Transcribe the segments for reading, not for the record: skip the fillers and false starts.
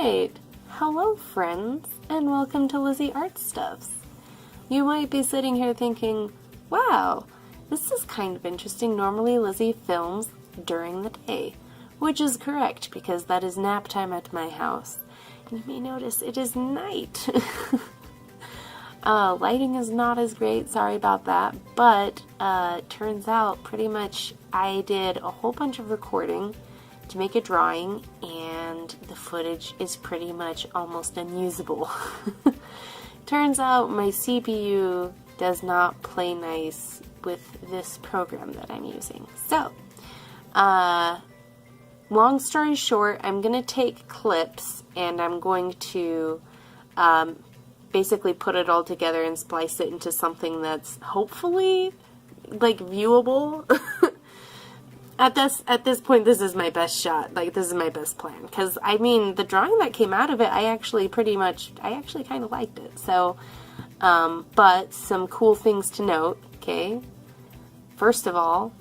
Alright, hello friends, and welcome to Lizzie Art Stuffs. You might be sitting here thinking, wow, this is kind of interesting. Normally Lizzie films during the day, which is correct because that is nap time at my house. And you may notice it is night. Lighting is not as great, sorry about that, but turns out pretty much I did a whole bunch of recording to make a drawing, and the footage is pretty much almost unusable. Turns out my CPU does not play nice with this program that I'm using. So, long story short, I'm going to take clips and I'm going to basically put it all together and splice it into something that's hopefully like viewable. At this point, this is my best shot. Like, this is my best plan. Because, I mean, the drawing that came out of it, I actually kind of liked it. So, but some cool things to note, okay? First of all,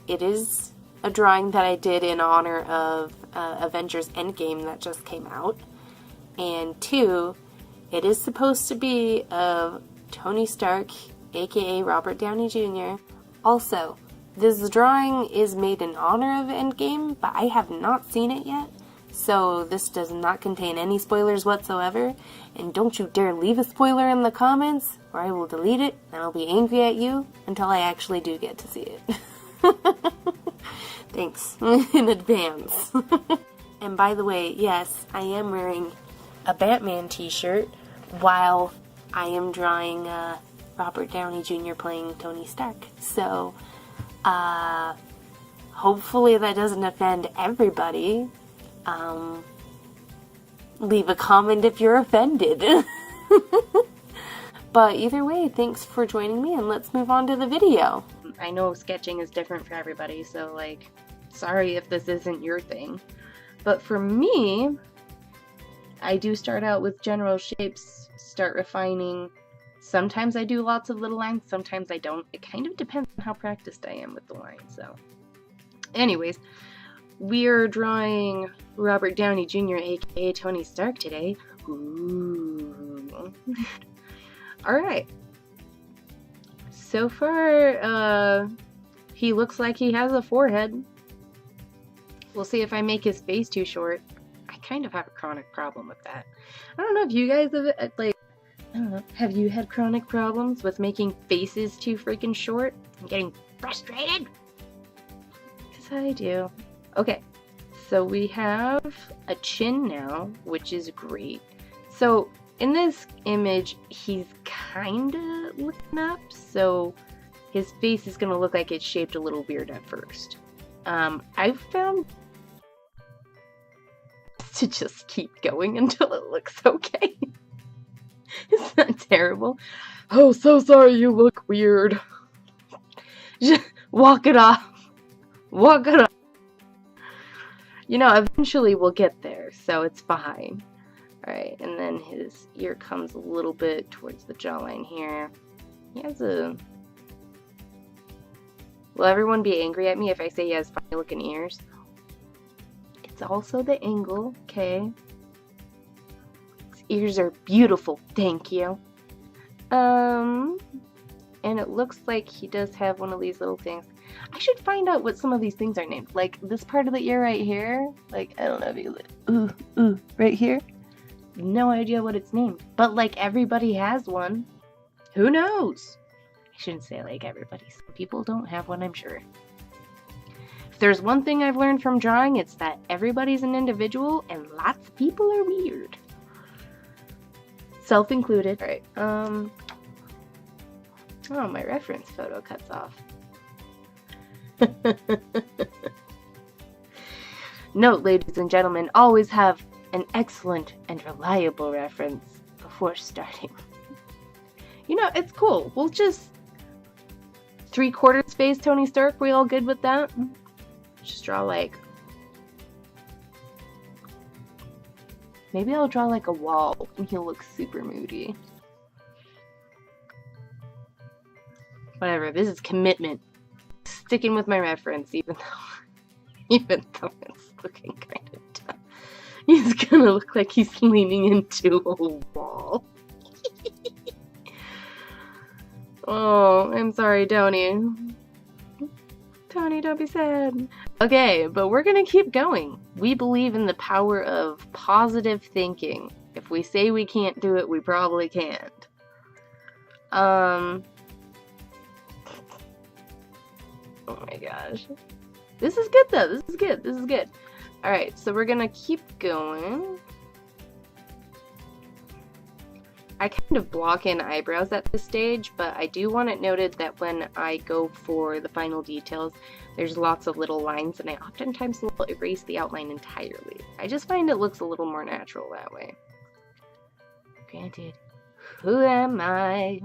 it is a drawing that I did in honor of Avengers Endgame that just came out. And two, it is supposed to be of Tony Stark, aka Robert Downey Jr. Also, this drawing is made in honor of Endgame, but I have not seen it yet, so this does not contain any spoilers whatsoever, and don't you dare leave a spoiler in the comments, or I will delete it, and I'll be angry at you until I actually do get to see it. Thanks in advance. And by the way, yes, I am wearing a Batman t-shirt while I am drawing Robert Downey Jr. playing Tony Stark, so hopefully that doesn't offend everybody. Leave a comment if you're offended. But either way, thanks for joining me, and let's move on to the video. I know sketching is different for everybody, so like, sorry if this isn't your thing. But for me, I do start out with general shapes, start refining. Sometimes I do lots of little lines, sometimes I don't. It kind of depends on how practiced I am with the lines, so. Anyways, we're drawing Robert Downey Jr., aka Tony Stark today. Ooh. Alright. So far, he looks like he has a forehead. We'll see if I make his face too short. I kind of have a chronic problem with that. I don't know if you guys have, like, I don't know, have you had chronic problems with making faces too freaking short and getting frustrated? Because I do. Okay, so we have a chin now, which is great. So in this image, he's kinda looking up, so his face is gonna look like it's shaped a little weird at first. I've found to just keep going until it looks okay. Is that terrible? Oh, so sorry, you look weird. Just walk it off. Walk it off. You know, eventually we'll get there, so it's fine. Alright, and then his ear comes a little bit towards the jawline here. He has a... Will everyone be angry at me if I say he has funny looking ears? It's also the angle, okay? Ears are beautiful, thank you. And it looks like he does have one of these little things. I should find out what some of these things are named. Like, this part of the ear right here, like, I don't know if you right here? No idea what it's named. But, like, everybody has one. Who knows? I shouldn't say, like, everybody. Some people don't have one, I'm sure. If there's one thing I've learned from drawing, it's that everybody's an individual, and lots of people are weird. Self-included. Alright, oh, my reference photo cuts off. Note, ladies and gentlemen, always have an excellent and reliable reference before starting. You know, it's cool. We'll just 3/4 face Tony Stark. We all good with that? Just draw like... Maybe I'll draw like a wall and he'll look super moody. Whatever, this is commitment. Sticking with my reference even though it's looking kind of tough. He's gonna look like he's leaning into a wall. Oh, I'm sorry, Tony. Tony, don't be sad. Okay, but we're gonna keep going. We believe in the power of positive thinking. If we say we can't do it, we probably can't. Oh my gosh. This is good though. This is good. This is good. Alright, so we're gonna keep going. I kind of block in eyebrows at this stage, but I do want it noted that when I go for the final details, there's lots of little lines, and I oftentimes will erase the outline entirely. I just find it looks a little more natural that way. Granted, who am I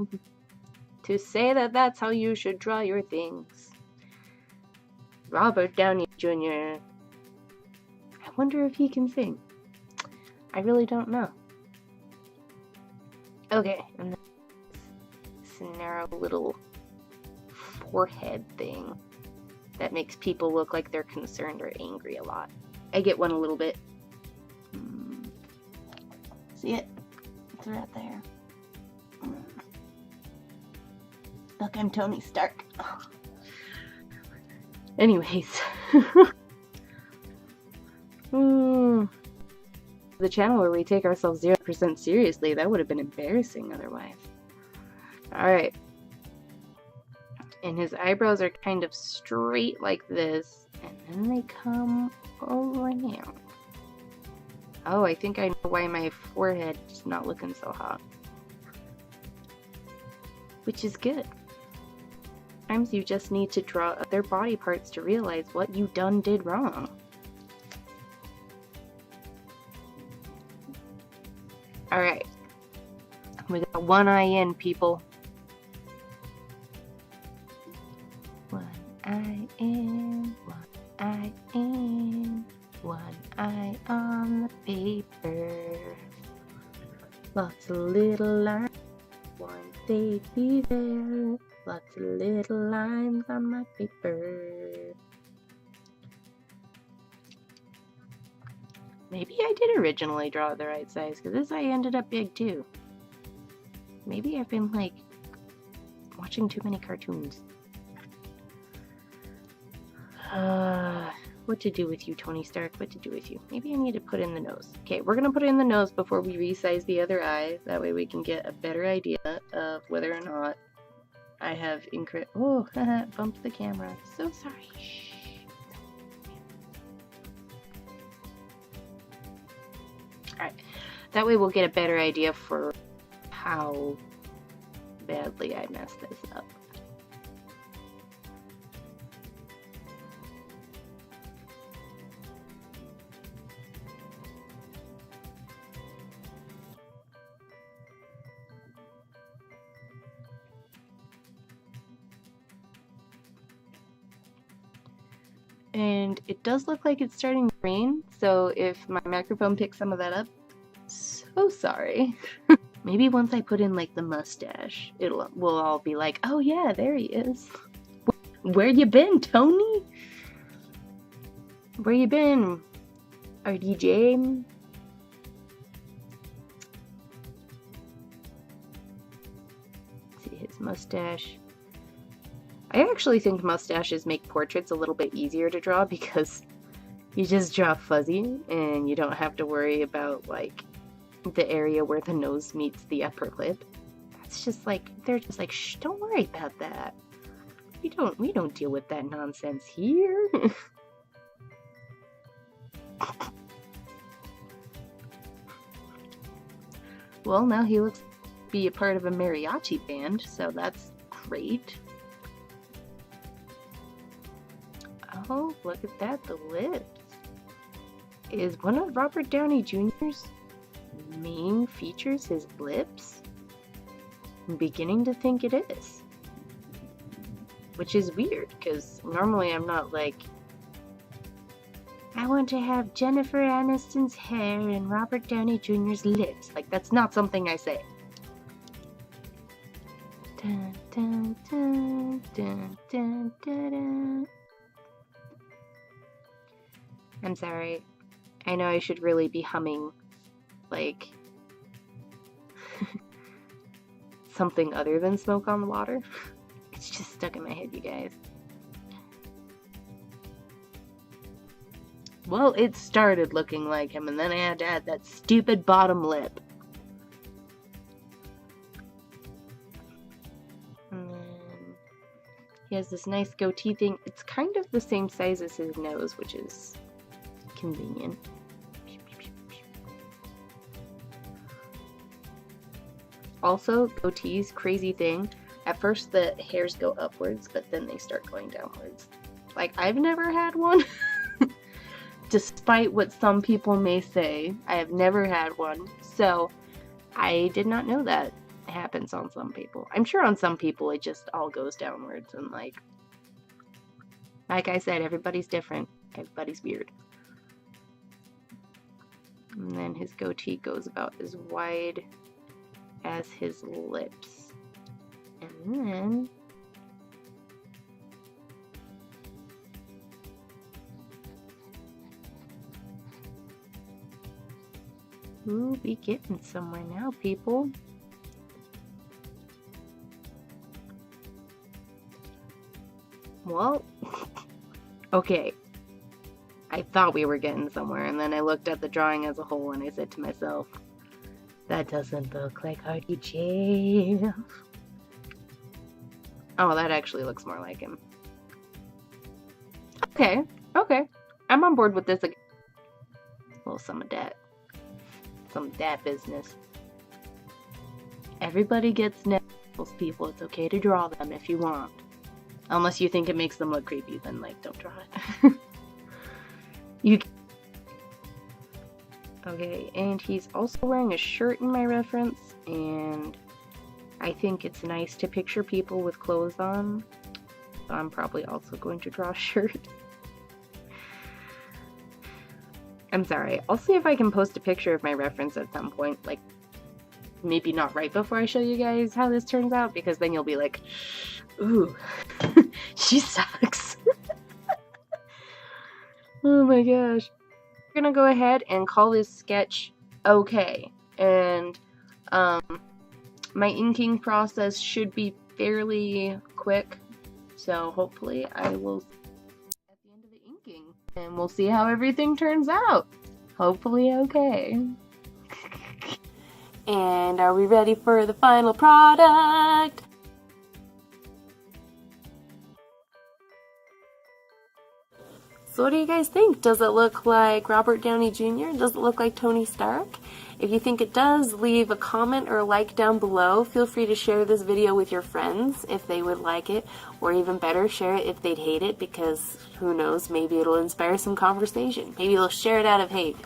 to say that that's how you should draw your things? Robert Downey Jr. I wonder if he can sing. I really don't know. Okay, and then this narrow little forehead thing that makes people look like they're concerned or angry a lot. I get one a little bit. See it? It's right there. Look, I'm Tony Stark. Anyways. The channel where we take ourselves 0% seriously, that would have been embarrassing otherwise. Alright. And his eyebrows are kind of straight like this, and then they come around. Oh, I think I know why my forehead is not looking so hot. Which is good. Sometimes you just need to draw other body parts to realize what you did wrong. Alright. We got one eye in, people. One eye in, one eye in, one eye on the paper. Lots of little lines, one day be there. Lots of little lines on my paper. Maybe I did originally draw it the right size, because this eye ended up big too. Maybe I've been, like, watching too many cartoons. What to do with you, Tony Stark? What to do with you? Maybe I need to put in the nose. Okay, we're gonna put in the nose before we resize the other eye. That way we can get a better idea of whether or not I have incorrect. Oh, bumped the camera. So sorry. Shh. Alright, that way we'll get a better idea for how badly I messed this up. And it does look like it's starting to rain, so if my microphone picks some of that up, so sorry. Maybe once I put in, like, the mustache, we'll all be like, oh yeah, there he is. Where you been, Tony? Where you been, RDJ? See his mustache. I actually think mustaches make portraits a little bit easier to draw because you just draw fuzzy and you don't have to worry about, like, the area where the nose meets the upper lip. That's just like, they're just like, shh, don't worry about that. We don't deal with that nonsense here. Well, now he looks to be a part of a mariachi band, so that's great. Oh, look at that, the lips. Is one of Robert Downey Jr.'s main features his lips? I'm beginning to think it is. Which is weird, because normally I'm not like, I want to have Jennifer Aniston's hair and Robert Downey Jr.'s lips. Like, that's not something I say. Dun, dun, dun, dun, dun, dun, dun. I'm sorry. I know I should really be humming, like, something other than Smoke on the Water. It's just stuck in my head, you guys. Well, it started looking like him, and then I had to add that stupid bottom lip. And then he has this nice goatee thing. It's kind of the same size as his nose, which is convenient. Also, goatees, crazy thing. At first the hairs go upwards, but then they start going downwards. Like, I've never had one. Despite what some people may say, I have never had one. So, I did not know that happens on some people. I'm sure on some people it just all goes downwards, and like I said, everybody's different. Everybody's weird. And then his goatee goes about as wide as his lips. And then ooh, we getting somewhere now, people. Well, okay. I thought we were getting somewhere, and then I looked at the drawing as a whole, and I said to myself, that doesn't look like RDJ. Oh, that actually looks more like him. Okay, okay. I'm on board with this again. Well, some of that. Some of that business. Everybody gets nipples, people. It's okay to draw them if you want. Unless you think it makes them look creepy, then, like, don't draw it. You. Okay, and he's also wearing a shirt in my reference, and I think it's nice to picture people with clothes on. So I'm probably also going to draw a shirt. I'm sorry. I'll see if I can post a picture of my reference at some point, like, maybe not right before I show you guys how this turns out, because then you'll be like, ooh, she sucks. Oh my gosh. We're gonna go ahead and call this sketch okay. And my inking process should be fairly quick, so hopefully I will see you at the end of the inking, and we'll see how everything turns out. Hopefully okay. And are we ready for the final product? So what do you guys think? Does it look like Robert Downey Jr.? Does it look like Tony Stark? If you think it does, leave a comment or a like down below. Feel free to share this video with your friends if they would like it, or even better, share it if they'd hate it, because who knows, maybe it'll inspire some conversation. Maybe they'll share it out of hate.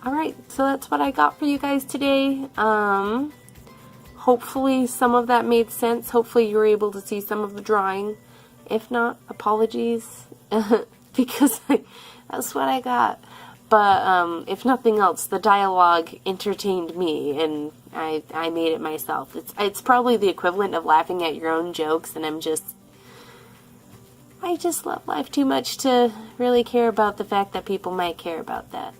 Alright, so that's what I got for you guys today. Hopefully some of that made sense. Hopefully you were able to see some of the drawing. If not, apologies. Because that's what I got. But if nothing else, the dialogue entertained me, and I made it myself. It's probably the equivalent of laughing at your own jokes, and I just love life too much to really care about the fact that people might care about that.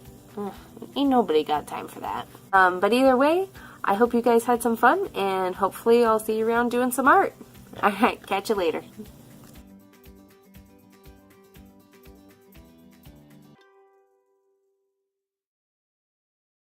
Ain't nobody got time for that. But either way, I hope you guys had some fun, and hopefully I'll see you around doing some art. Alright, catch you later.